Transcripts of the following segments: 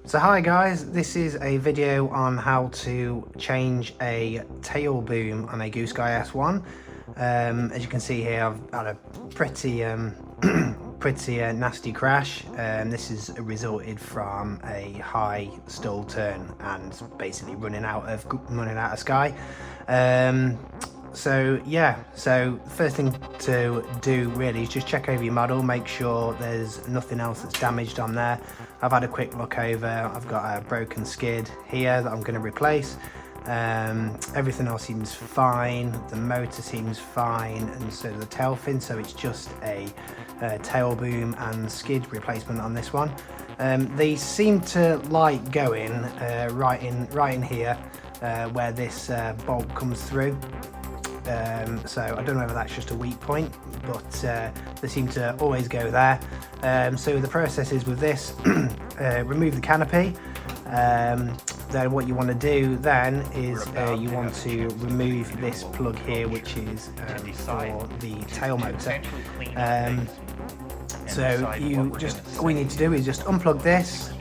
So hi guys, this is a video on how to change a tail boom on a Goosky S1. As you can see here, I've had a pretty nasty crash. This has resulted from a high stall turn and basically running out of sky. So first thing to do really is just check over your model, make sure there's nothing else that's damaged on there. I've had a quick look over, I've got a broken skid here that I'm going to replace. Everything else seems fine, the motor seems fine, and so the tail fin, so it's just a tail boom and skid replacement on this one. They seem to like going right in here where this bolt comes through. So I don't know whether that's just a weak point, but they seem to always go there. So the process is with this, remove the canopy. Then what you want to do then is you want to remove this plug here, which is for the tail motor. So all you need to do is just unplug this,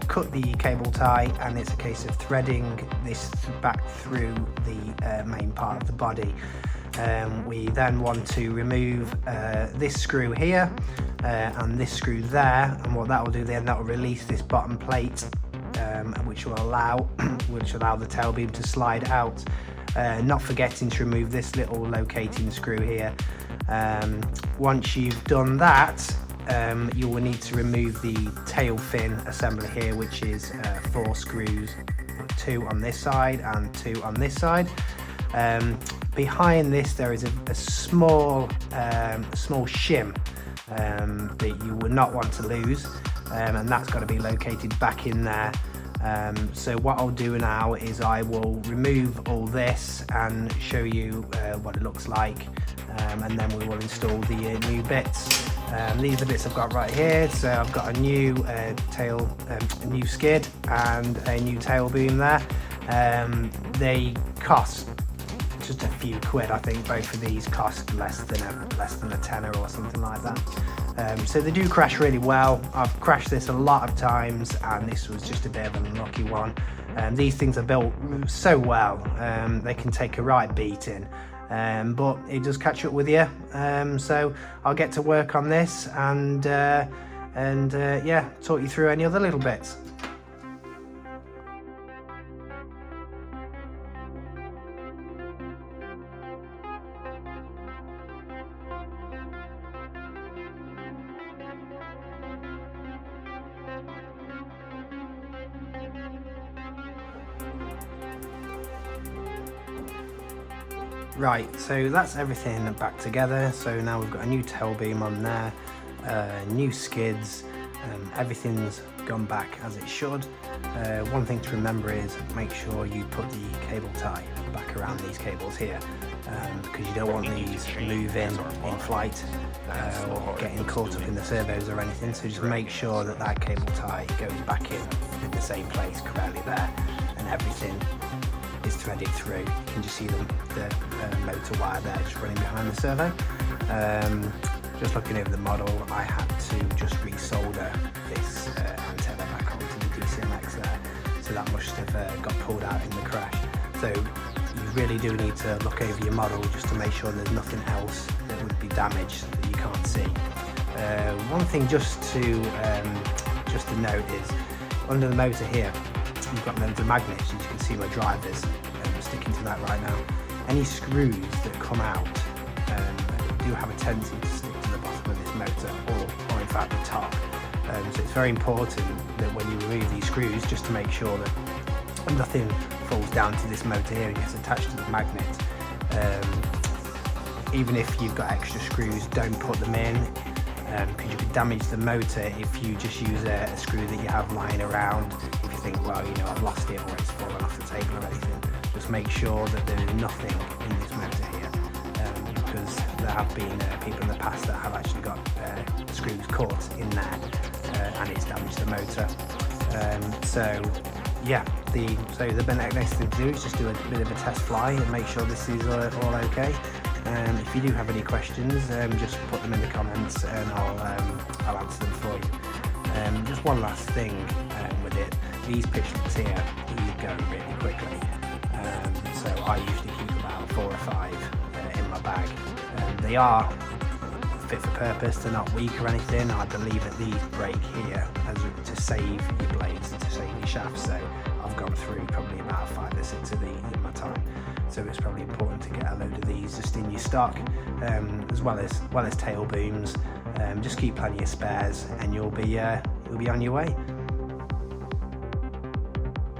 cut the cable tie, and it's a case of threading this back through the main part of the body. We then want to remove this screw here and this screw there, and what that will do then, that will release this bottom plate, which will allow the tail beam to slide out. Not forgetting to remove this little locating screw here. Once you've done that, you will need to remove the tail fin assembly here, which is 4 screws, 2 on this side and 2 on this side. Behind this there is a small shim that you would not want to lose, and that's got to be located back in there. So what I'll do now is I will remove all this and show you what it looks like, and then we will install the new bits. These are the bits I've got right here. So I've got a new new skid and a new tail boom there. They cost just a few quid. I think both of these cost less than a tenner or something like that. So they do crash really well. I've crashed this a lot of times, and this was just a bit of an unlucky one. These things are built so well, they can take a right beating, but it does catch up with you. So I'll get to work on this and yeah, talk you through any other little bits. Right, so that's everything back together. So now we've got a new tail beam on there, new skids, everything's gone back as it should. One thing to remember is make sure you put the cable tie back around these cables here, because you don't want these moving in flight or getting caught up in the servos or anything. So just make sure that that cable tie goes back in the same place correctly there, and everything is threaded through. You can just see the motor wire there just running behind the servo. Just looking over the model, I had to just resolder this antenna back onto the DCMX there, so that must have got pulled out in the crash. So you really do need to look over your model just to make sure there's nothing else that would be damaged that you can't see. One thing just to note is under the motor here, you've got loads of magnets. As you can see my drivers sticking to that right now. Any screws that come out do have a tendency to stick to the bottom of this motor, or in fact the top. So it's very important that when you remove these screws, just to make sure that nothing falls down to this motor here and gets attached to the magnet. Even if you've got extra screws, don't put them in, because you could damage the motor if you just use a screw that you have lying around. If you think, well, you know, I've lost it or it's fallen off the table or anything, just make sure that there is nothing in this motor here, because there have been people in the past that have actually got screws caught in there, and it's damaged the motor. So yeah, the next thing to do is just do a bit of a test fly and make sure this is all okay. If you do have any questions, just put them in the comments and I'll answer them for you. Just one last thing with with it. These pitch links here, these go really quickly. So I usually keep about 4 or 5 in my bag. They are fit for purpose, they're not weak or anything. I believe that these break here to save your blades, to save your shafts. So I've gone through probably about 5 or 6 of these in my time. So it's probably important to get a load of these just in your stock, as well as tail booms. Just keep plenty of spares, and you'll be on your way.